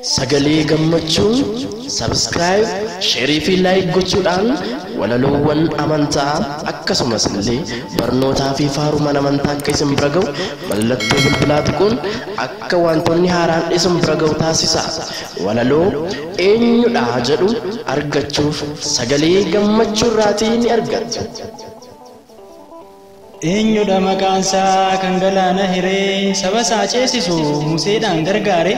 Sagalee gammachuun subscribe, share fi like gochuudhaan walaloowwan amantaa akkasumas illee barnootaa fi faaruma amantaa akka isin bira ga'u mallattoo bilbilaa tuquun akka wantoonni haaraan isin bira ga'u taasisa. Walaloo eenyudha jedhu argachuuf sagalee gammachuu irraatii ni argattu. Eenyudha maqaansa kan galaana hiree saba isaa ceesisu Museedhaan gargaare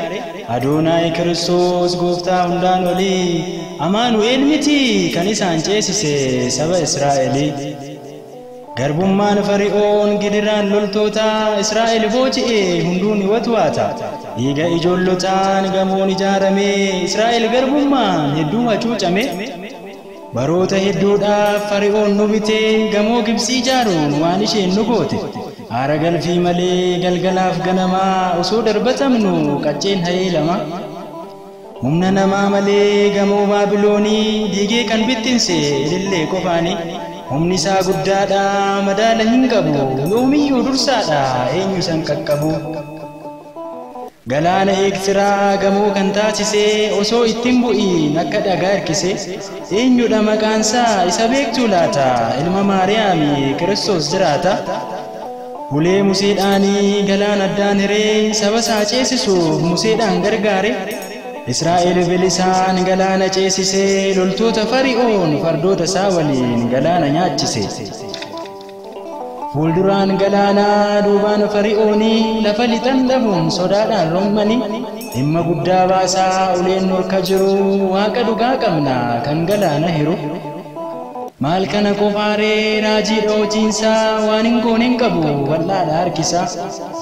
Adoonaay Kiristoos gooftaa hundaan olii Amaanu'eel miti kan isaan ceesise saba Israa'elii. Garbummaan Fari'oon gidiraan loltoota Israa'el booji'e hunduun ni watwaata. Dhiiga ijoollotaan gamoon ijaaramee Israa'el garbummaan hedduu hacuucame. Baroota hedduudhaaf Fari'oon nu bitee gamoo Gibsii ijaaruun waan isheen nu goote. Aara galfii malee galgalaaf ganamaa osoo darbatamnu qacceen hayee lama. Humna namaa malee gamoo Baabiloonii diigee kan bittinse ilillee qofaani. Humni isaa guddaadha madaala hin qabu yoomiyyuu dursaadha eenyu san qaqqabu. Galaana Eegtiraa gamoo kan taasise osoo ittiin bu'iin akka dhagaa hirkise. Eenyudha maqaansaa isa beektuu laata ilma Maariyaamii Kiristoos jiraata. Ulee Museedhaanii galaan addaan hiree saba isaa ceesisuuf Museedhaan gargaare. Israa'el bilisaan galaana ceesisee loltoota Fari'oon fardoota isaa waliin galaana nyaachise. Fuulduraan galaanaa duubaan Fari'oonii lafa lixan dhabuun sodaadhaan rommanii. Dhimma guddaa baasaa uleen norka jiru waaqa dhugaa qabna kan galaana hiru. Maal kana qofaaree raajiidha hojiinsaa waan hin goone hin qabu bal'aadha harkisa.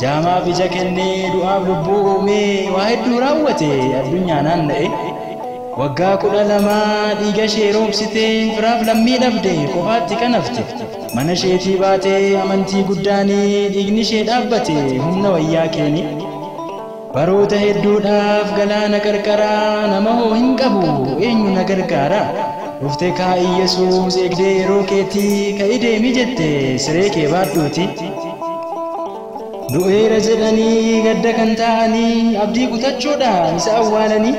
Jaamaaf ija kennee du'aaf lubbuu uumee waa hedduu raawwate addunyaa naanna'e. Waggaa 12 dhiiga ishee roobsitee firaaf lammii dhabde qofaatti kan hafte. Mana isheetii baatee amantii guddaanii dhiigni ishee dhaabbate humna wayyaa keeni. Baroota hedduudhaaf galaana qarqaraa nama hoo hin qabu eenyu na gargaara. Dhufte kaa'i Yesuus eegdee yeroo keetii ka'i deemi jette siree kee baadhuuti. Du'eera jedhanii gadda kan ta'anii abdii kutachuudhaan isa awwaalanii.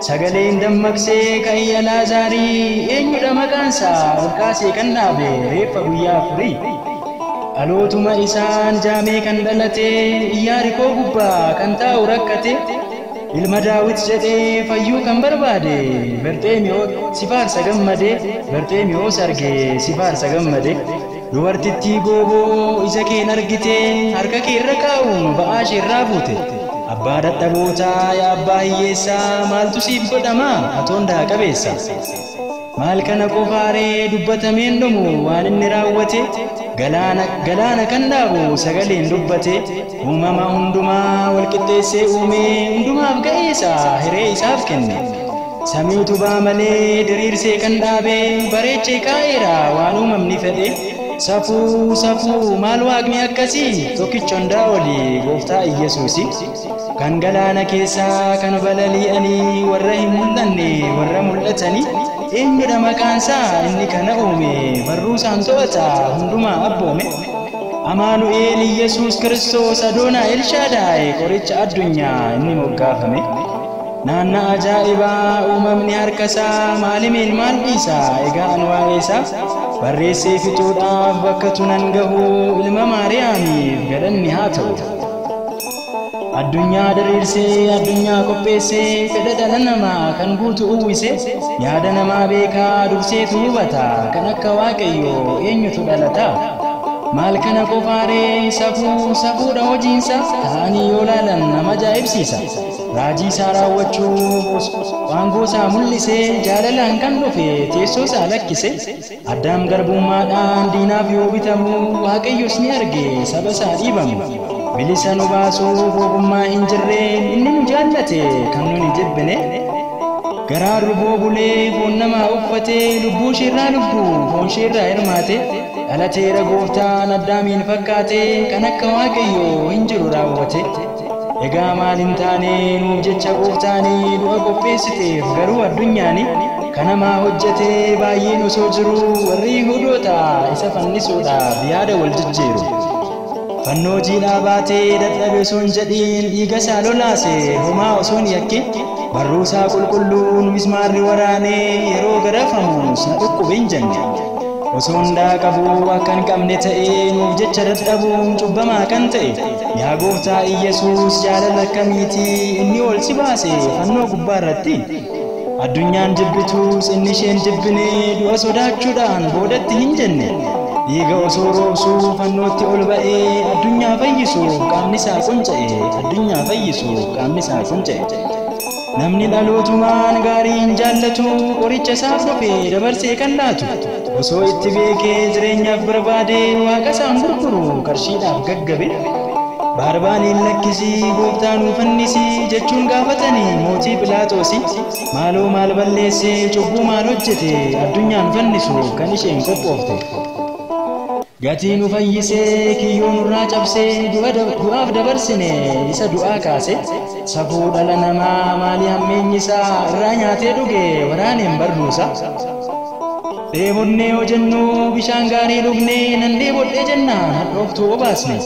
Sagaleen dammaqsee ka'i Alaazarii eenyudha maqaansaa ol kaasee kan dhaabe reeffa guyyaa 4. Dhalootuma isaan jaamee kan dhalate Iyyaarikoo gubbaa kan taa'u rakkate. Ilma Daawit jedhee fayyuu kan barbaade Barxeemiyoos si faarsa gammade. Barxeemiyoos argee si faarsa gammade. Dubartittii gooboo ija keen argite harka kee irra kaa'uun ba'aa ishee irraa buute. Abbaa dadhabootaa yaa abbaa hiyyeessaa maaltu siif godhama atoon daa qabeessa. Maal kana qofaaree dubbatameen dhumu waan inni raawwate. Galaana kan dhaabu sagaleen dubbate. Uumama hundumaa walqixxeessee uumee hundumaaf ga'eessa hiree isaaf kenne. Samiitu baa malee diriirsee kan dhaabe bareechee kaa'eera waan uumamni fedhe. Safuu maal waaqni akkasii tokkicha hundaa olii gooftaa Iyyesuusi. Kan galaana keessaa kan balali'anii warra hin mul'anne warra mul'atanii. Eenyudha maqaansaa inni kana uume barruu isaan to'ata hundumaa abboome. Amaanu'eel Yesuus Kiristoos Adoonaa Elshaadaay qoricha addunyaa inni moggaafame. Naannaa ajaa'ibaa uumamni harkasaa maalimeen maal dhiisaa egaa an waa'eesaa. Barreessee fixuudhaaf bakka tunan gahu ilma Maariyaamiif galanni haa ta'u. Addunyaa diriirsee addunyaa qopheessee fedha dhala namaa kan guutu uwwise. Yaada namaa beekaa durseetu hubata kan akka Waaqayyoo eenyutu dhalata. Maal kana qofaaree safuudha hojiinsa ta'anii yoo laalan nama ajaa'ibsiisa. Raajii isaa raawwachuuf waangoo isaa mul'isee jaalalaan kan dhufe teessoo isaa lakkise. Addaam garbummaadhaan diinaaf yoo bitamu Waaqayyos ni arge saba isaa dhiibamu. Bilisa nu baasuuf ogummaa hin jirreen inni nu jaallate kan nun hin jibbine. Garaan ruboo bulee foon namaa uffatee lubbuu isheerraa lubbuu foon isheerraa hirmaate. Dhalateera gooftaan Addaamiin fakkaate kan akka Waaqayyoo hin jiru raawwate. Egaa maal hin taane nuuf jecha gooftaanii du'a qopheessiteef garuu addunyaani. Kan namaa hojjetee baay'een osoo jiru warri Yihuudoota isa fannisuudhaaf yaada wal jijjiiru. fannoo jiidhaa baatee dadhabe osoon jedhiin dhiiga isaa lolaase homaa osoon yakkin barruusaa qulqulluun mismaarri waraanee yeroo garafamus na dhukkube hin jenne osoon daaqabuu akka hin qabne ta'ee nuuf jecha dadhabuun cubbamaa kan ta'e yaa gooftaa Iyesuus jaalala akkamiitii inni ol si baase fannoo gubbaa irratti addunyaan jibbituus inni isheen jibbine du'a sodaachuudhaan boodatti hin jenne dhiiga osoo roobsuu fannootti ol ba'ee addunyaa fayyisuuf qaamni isaa qunca'e addunyaa fayyisuuf qaamni isaa qunca'e namni dhalootumaan gaarii hin jaallatu qoricha isaaf dhufee dabarsee kan laatu osoo itti beekee jireenyaaf barbaade waaqa isaan gurguru qarshiidhaaf gaggabe barbaaniin lakkisii gooftaa nuuf fannisii jechuun gaafatanii mootii Phiilaaxoosi maaloo maal balleessee cubbuu maal hojjete addunyaan fannisuuf kan isheen qophoofte gatii nu fayyisee kiyyoo nurraa cabsee du'aaf dabarsine isa du'aa kaase safuu dhala namaa maalii hammeenyi isaa irraa nyaatee dhuge waraaneen barruusa dheebonnee hojennu bishaan gaarii dhugnee nan dheebodhee jennaan hadhooftuu obaasne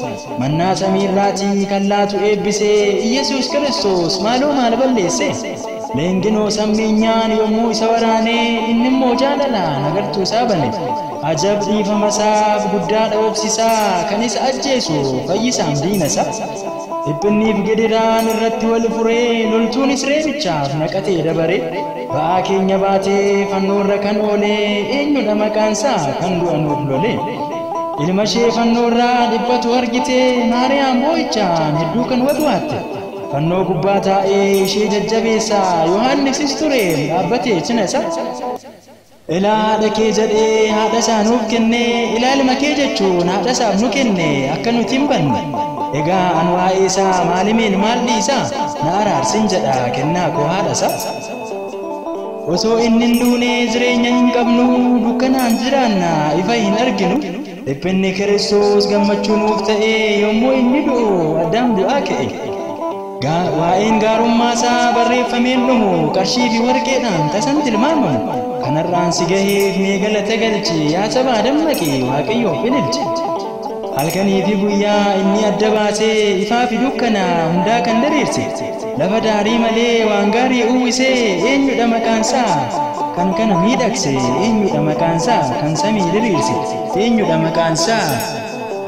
mannaa samiirraatii kan laatu eebbisee Iyesuus Kiristoos maaloo maal balleesse leenginoo sammiinyaan yommuu isa waraanee inni immoo jaalalaan agartuu isaa bane ajab dhiifama isaaf guddaa dhoofsisaa kan isa ajjeesu fayyisaan diina isaa dhiphinniif gidiraan irratti wal furee loltuunis reebichaaf naqatee dabare ba'aa keenya baatee fannoorra kan oolee eenyudha maqaansaa kan du'a nuuf lole ilma ishee fannoorraa dhiphatu argitee Maariyaam boo'ichaan hedduu kan wadwaatte fannoo gubbaa taa'ee ishee jajjabeessaa Yohaannisis ture dhaabbatee cina isaa ilaa haadha kee jedhee haadha isaa nuuf kenne ilaalma kee jechuun haadha isaaf nu kenne akka nuti hin banne egaa an waa'ee isaa maalimeen maal dhiisaa na araarsin jedha kennaa koo haadha isaa osoo inni hin duune jireenya hin qabnu dukkanaan jiraanna ifa hin arginu dhiphinni Kiristoos gammachuu nuuf ta'ee yommuu inni du'u addaan du'aa ka'e waa'een gaarummaa isaa barreeffameen dhumu qarshii fi warqeedhaan tasan tilmaamamu kanarraan si gaheef mee galata galchi yaa sabaa dammaqi waaqayyoof ililchi halkanii fi guyyaa inni adda baasee ifaa fi dukkana hundaa kan diriirse lafa daarii malee waan gaarii uwwisee eenyudha maqaansaa kan kana miidhagse eenyudha maqaansaa kan samii diriirse eenyudha maqaansaa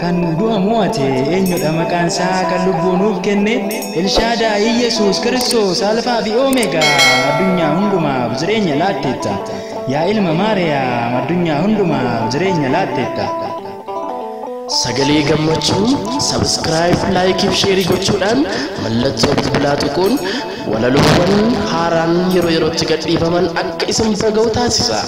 kan du'a mo'ate eenyudha maqaansaa kan lubbuu nuuf kenne Elshaadaa Iyesuus Kiristoos alfaa fi oomeegaa addunyaa hundumaaf jireenya laatteetta yaa ilma Maariyaam addunyaa hundumaaf jireenya laatteetta sagalee gammachuu subscribe like fi share gochuudhaan mallattoo bilbilaa tuquun walaloowwan haaraan yeroo yerootti gadhiifaman akka isin bira ga'u taasisa.